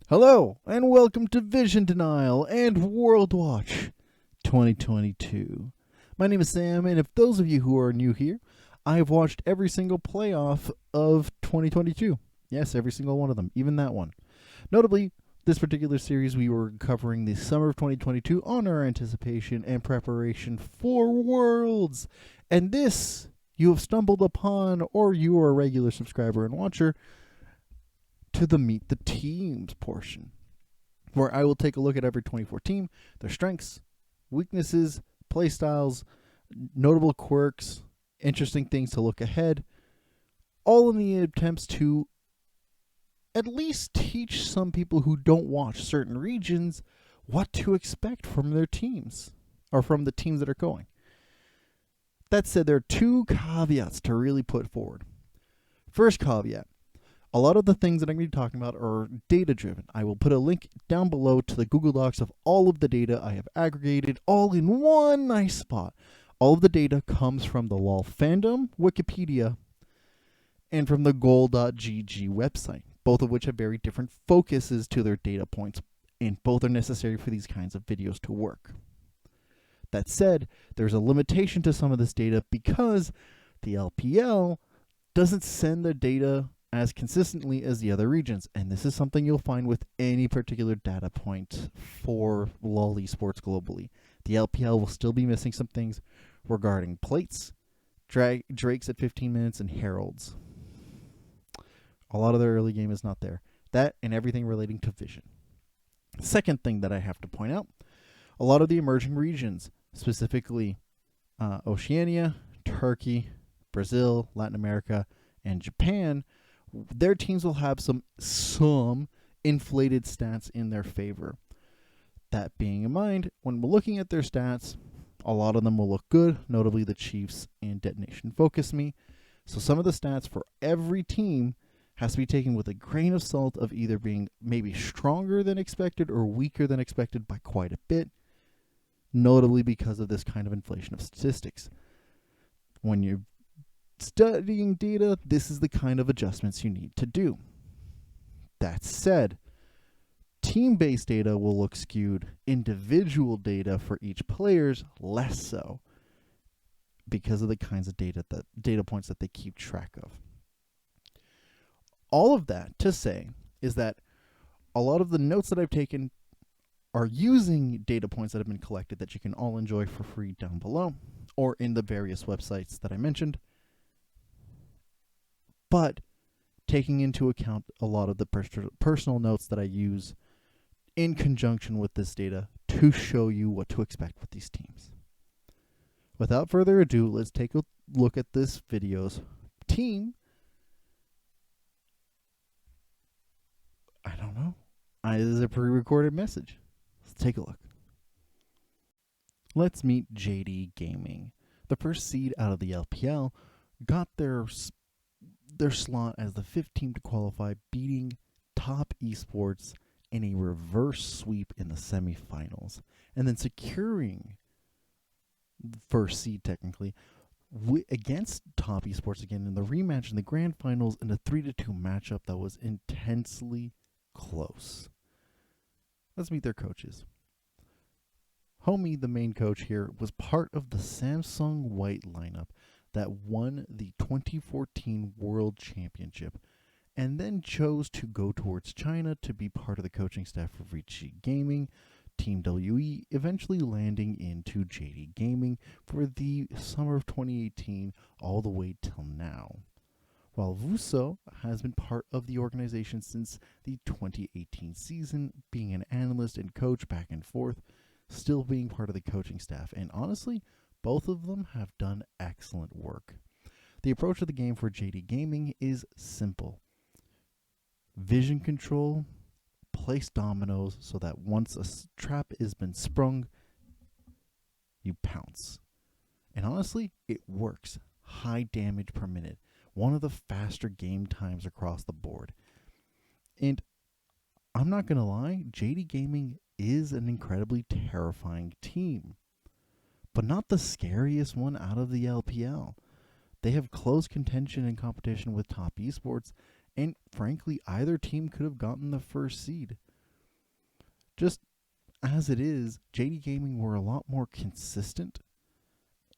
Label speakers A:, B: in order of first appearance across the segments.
A: Hello, and welcome to Vision Denial and World Watch 2022. My name is Sam, and if those of you who are new here, I have watched every single playoff of 2022. Yes, every single one of them, even that one. Notably, this particular series we were covering the summer of 2022 on our anticipation and preparation for Worlds. And this you have stumbled upon, or you are a regular subscriber and watcher, to the Meet the Teams portion, where I will take a look at every 24 team, their strengths, weaknesses, play styles, notable quirks, interesting things to look ahead, all in the attempts to at least teach some people who don't watch certain regions what to expect from their teams, or from the teams that are going. That said, there are two caveats to really put forward. First caveat: a lot of the things that I'm going to be talking about are data-driven. I will put a link down below to the Google Docs of all of the data I have aggregated all in one nice spot. All of the data comes from the LoL fandom, Wikipedia, and from the goal.gg website, both of which have very different focuses to their data points, and both are necessary for these kinds of videos to work. That said, there's a limitation to some of this data because the LPL doesn't send their data as consistently as the other regions, and this is something you'll find with any particular data point for LoL esports globally. The LPL will still be missing some things regarding plates, drakes at 15 minutes, and heralds. A lot of their early game is not there. That and everything relating to vision. Second thing that I have to point out, a lot of the emerging regions, specifically Oceania, Turkey, Brazil, Latin America, and Japan, their teams will have some inflated stats in their favor. That being in mind, when we're looking at their stats, a lot of them will look good, notably the Chiefs and Detonation Focus Me. So some of the stats for every team has to be taken with a grain of salt of either being maybe stronger than expected or weaker than expected by quite a bit, notably because of this kind of inflation of statistics. When you're studying data, this is the kind of adjustments you need to do. That said, team-based data will look skewed. Individual data for each player's less so, because of the kinds of data points that they keep track of. All of that to say is that a lot of the notes that I've taken are using data points that have been collected that you can all enjoy for free down below, or in the various websites that I mentioned, but taking into account a lot of the personal notes that I use in conjunction with this data to show you what to expect with these teams. Without further ado, let's take a look at this video's team. I don't know. This is a pre-recorded message. Let's take a look. Let's meet JD Gaming. The first seed out of the LPL got their slot as the fifth team to qualify, beating Top Esports in a reverse sweep in the semifinals, and then securing the first seed technically against Top Esports again in the rematch in the grand finals in a 3-2 matchup that was intensely close. Let's meet their coaches. Homie, the main coach here, was part of the Samsung White lineup that won the 2014 World Championship, and then chose to go towards China to be part of the coaching staff of Ricci Gaming, Team WE, eventually landing into JD Gaming for the summer of 2018 all the way till now. While Vuso has been part of the organization since the 2018 season, being an analyst and coach back and forth, still being part of the coaching staff, and honestly, both of them have done excellent work. The approach of the game for JD Gaming is simple. Vision control, place dominoes so that once a trap has been sprung, you pounce. And honestly, it works. High damage per minute. One of the faster game times across the board. And I'm not going to lie, JD Gaming is an incredibly terrifying team, but not the scariest one out of the LPL. They have close contention and competition with top esports, and frankly, either team could have gotten the first seed. Just as it is, JD Gaming were a lot more consistent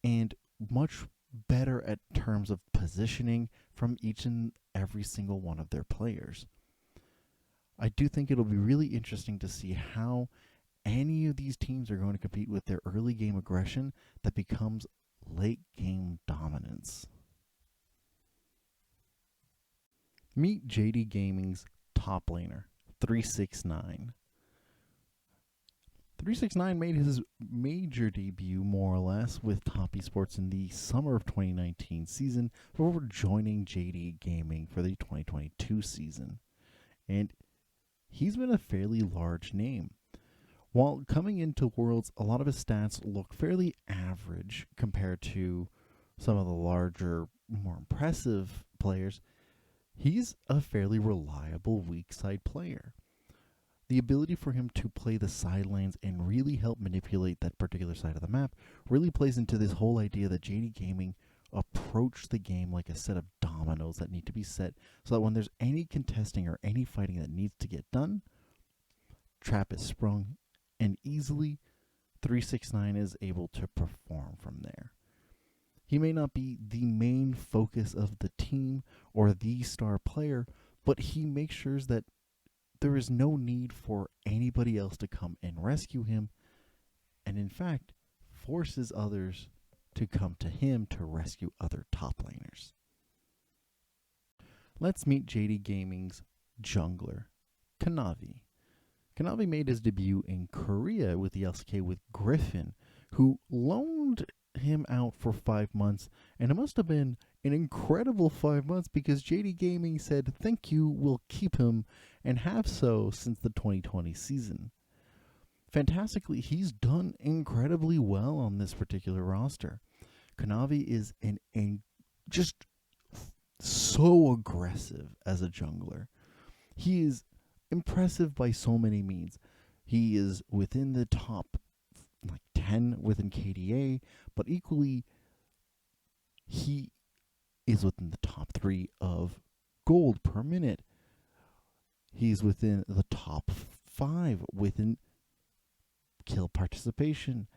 A: and much better at terms of positioning from each and every single one of their players. I do think it'll be really interesting to see how any of these teams are going to compete with their early game aggression that becomes late game dominance. Meet JD Gaming's top laner, 369. 369 made his major debut, more or less, with Top Esports in the summer of 2019 season before joining JD Gaming for the 2022 season. And he's been a fairly large name. While coming into Worlds, a lot of his stats look fairly average compared to some of the larger, more impressive players. He's a fairly reliable weak side player. The ability for him to play the side lanes and really help manipulate that particular side of the map really plays into this whole idea that JD Gaming approach the game like a set of dominoes that need to be set so that when there's any contesting or any fighting that needs to get done, trap is sprung, and easily 369 is able to perform from there. He may not be the main focus of the team or the star player, but he makes sure that there is no need for anybody else to come and rescue him, and in fact, forces others to come to him to rescue other top laners. Let's meet JD Gaming's jungler, Kanavi. Kanavi made his debut in Korea with the LCK with Griffin, who loaned him out for 5 months, and it must have been an incredible 5 months because JD Gaming said thank you, we'll keep him, and have so since the 2020 season. Fantastically, he's done incredibly well on this particular roster. Kanavi is just so aggressive as a jungler. He is impressive by so many means. He is within the top 10 within KDA, but equally he is within the top 3 of gold per minute. He's within the top 5 within kill participation.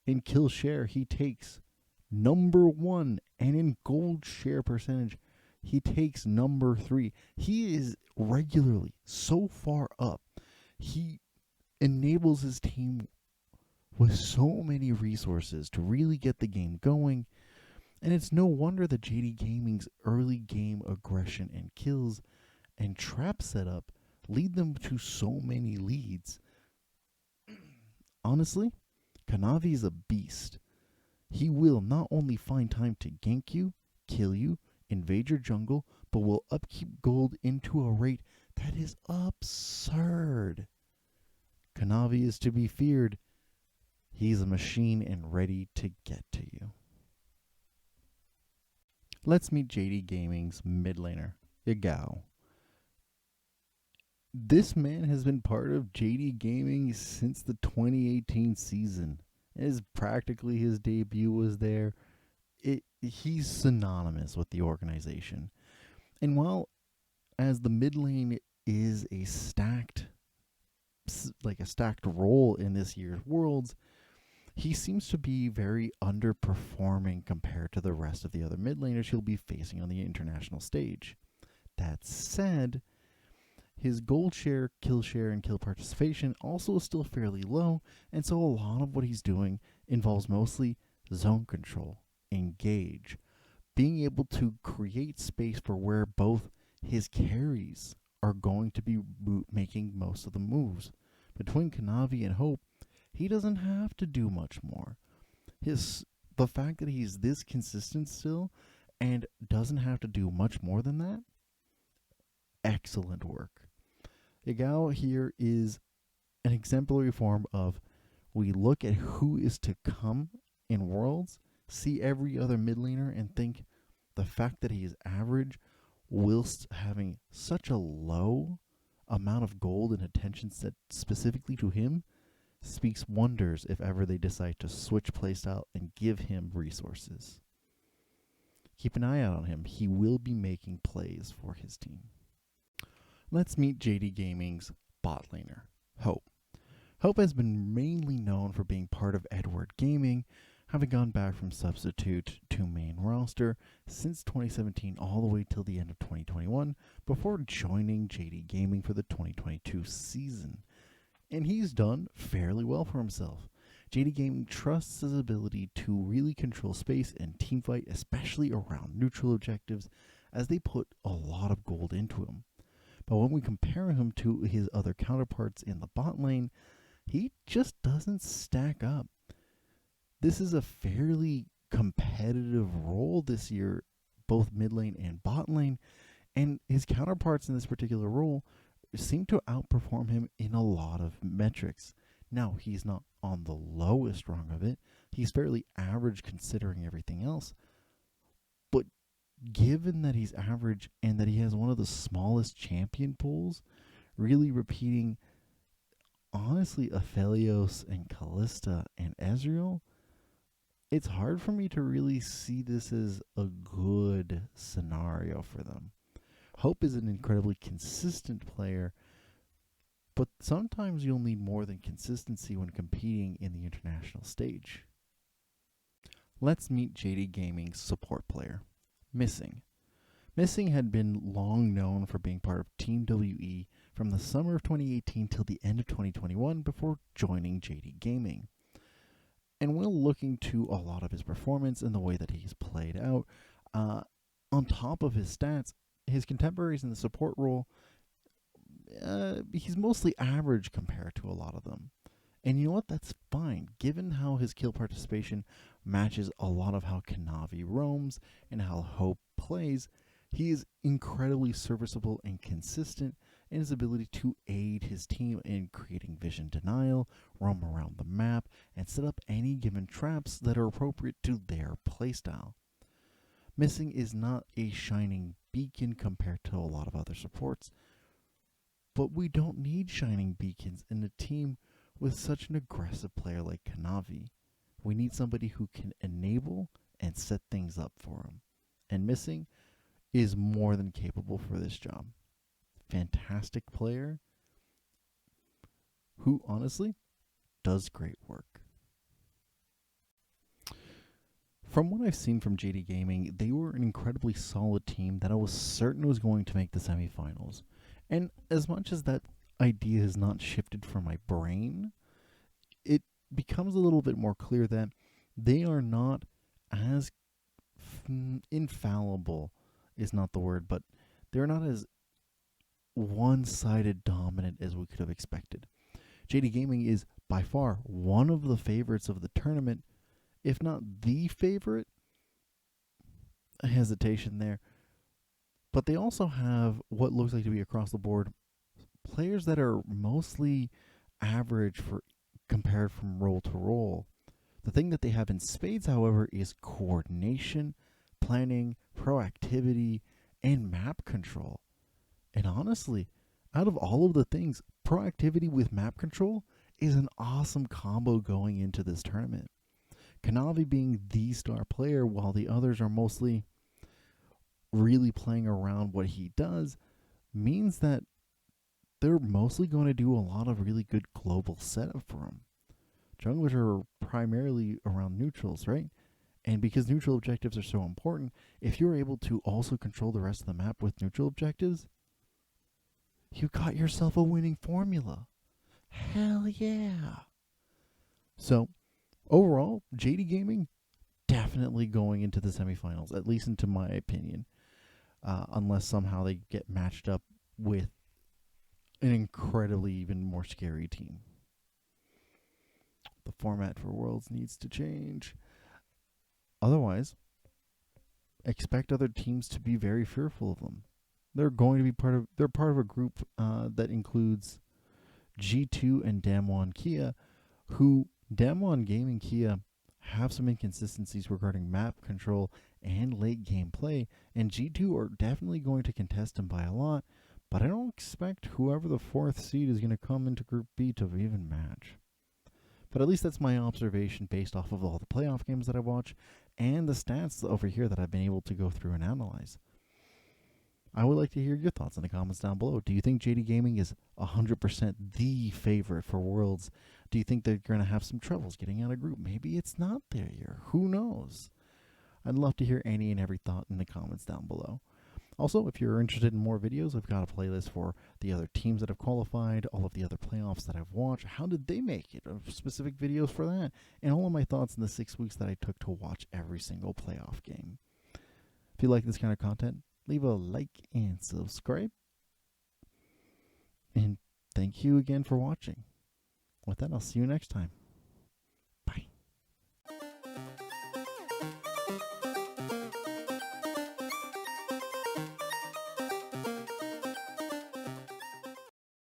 A: In kill share, he takes number 1, and in gold share percentage, he takes number 3. He is regularly so far up. He enables his team with so many resources to really get the game going. And it's no wonder that JD Gaming's early game aggression and kills and trap setup lead them to so many leads. Honestly, Kanavi is a beast. He will not only find time to gank you, kill you, invade your jungle, but will upkeep gold into a rate that is absurd. Kanavi is to be feared. He's a machine and ready to get to you. Let's meet JD Gaming's mid laner, Yagao. This man has been part of JD Gaming since the 2018 season. As practically his debut was there. He's synonymous with the organization. And while as the mid lane is a stacked role in this year's Worlds, he seems to be very underperforming compared to the rest of the other mid laners he'll be facing on the international stage. That said, his gold share, kill share, and kill participation also is still fairly low, and so a lot of what he's doing involves mostly zone control, engage, being able to create space for where both his carries are going to be making most of the moves. Between Kanavi and Hope, he doesn't have to do much more. The fact that he's this consistent still and doesn't have to do much more than that, excellent work. Yagao here is an exemplary form of we look at who is to come in Worlds, see every other mid laner, and think the fact that he is average whilst having such a low amount of gold and attention set specifically to him speaks wonders if ever they decide to switch playstyle and give him resources. Keep an eye out on him. He will be making plays for his team. Let's meet JD Gaming's bot laner, Hope. Hope has been mainly known for being part of Edward Gaming, having gone back from substitute to main roster since 2017 all the way till the end of 2021 before joining JD Gaming for the 2022 season. And he's done fairly well for himself. JD Gaming trusts his ability to really control space and teamfight, especially around neutral objectives, as they put a lot of gold into him. But when we compare him to his other counterparts in the bot lane, he just doesn't stack up. This is a fairly competitive role this year, both mid lane and bot lane, and his counterparts in this particular role seem to outperform him in a lot of metrics. Now, he's not on the lowest rung of it. He's fairly average considering everything else. But given that he's average and that he has one of the smallest champion pools, really repeating, honestly, Aphelios and Callista and Ezreal, it's hard for me to really see this as a good scenario for them. Hope is an incredibly consistent player, but sometimes you'll need more than consistency when competing in the international stage. Let's meet JD Gaming's support player, Missing. Missing had been long known for being part of Team WE from the summer of 2018 till the end of 2021 before joining JD Gaming. And while looking to a lot of his performance and the way that he's played out, on top of his stats, his contemporaries in the support role, he's mostly average compared to a lot of them. And you know what? That's fine, given how his kill participation matches a lot of how Kanavi roams and how Hope plays. He is incredibly serviceable and consistent in his ability to aid his team in creating vision denial, roam around the map, and set up any given traps that are appropriate to their playstyle. Missing is not a shining beacon compared to a lot of other supports, but we don't need shining beacons in a team with such an aggressive player like Kanavi. We need somebody who can enable and set things up for him. And Missing is more than capable for this job. Fantastic player who honestly does great work. From what I've seen from JD Gaming, they were an incredibly solid team that I was certain was going to make the semifinals. And as much as that idea has not shifted from my brain, it becomes a little bit more clear that they are not as infallible is not the word, but they're not as one-sided dominant as we could have expected. JD Gaming is by far one of the favorites of the tournament, if not the favorite. A hesitation there. But they also have what looks like to be across the board players that are mostly average for compared from role to role. The thing that they have in spades, however, is coordination, planning, proactivity, and map control. And honestly, out of all of the things, proactivity with map control is an awesome combo going into this tournament. Kanavi being the star player while the others are mostly really playing around what he does means that they're mostly going to do a lot of really good global setup for him. Junglers are primarily around neutrals, right? And because neutral objectives are so important, if you're able to also control the rest of the map with neutral objectives, you got yourself a winning formula. Hell yeah. So, overall, JD Gaming definitely going into the semifinals, at least into my opinion. Unless somehow they get matched up with an incredibly even more scary team. The format for Worlds needs to change. Otherwise, expect other teams to be very fearful of them. They're going to be they're part of a group that includes G2 and Damwon Kia, who Damwon Gaming Kia have some inconsistencies regarding map control and late game play, and G2 are definitely going to contest him by a lot, But I don't expect whoever the fourth seed is going to come into Group B to even match. But at least that's my observation based off of all the playoff games that I watch and the stats over here that I've been able to go through and analyze. I would like to hear your thoughts in the comments down below. Do you think JD Gaming is 100% the favorite for Worlds? Do you think they're going to have some troubles getting out of group? Maybe it's not their year. Who knows? I'd love to hear any and every thought in the comments down below. Also, if you're interested in more videos, I've got a playlist for the other teams that have qualified, all of the other playoffs that I've watched. How did they make it? Specific videos for that. And all of my thoughts in the 6 weeks that I took to watch every single playoff game. If you like this kind of content, leave a like and subscribe. And thank you again for watching. With that, I'll see you next time.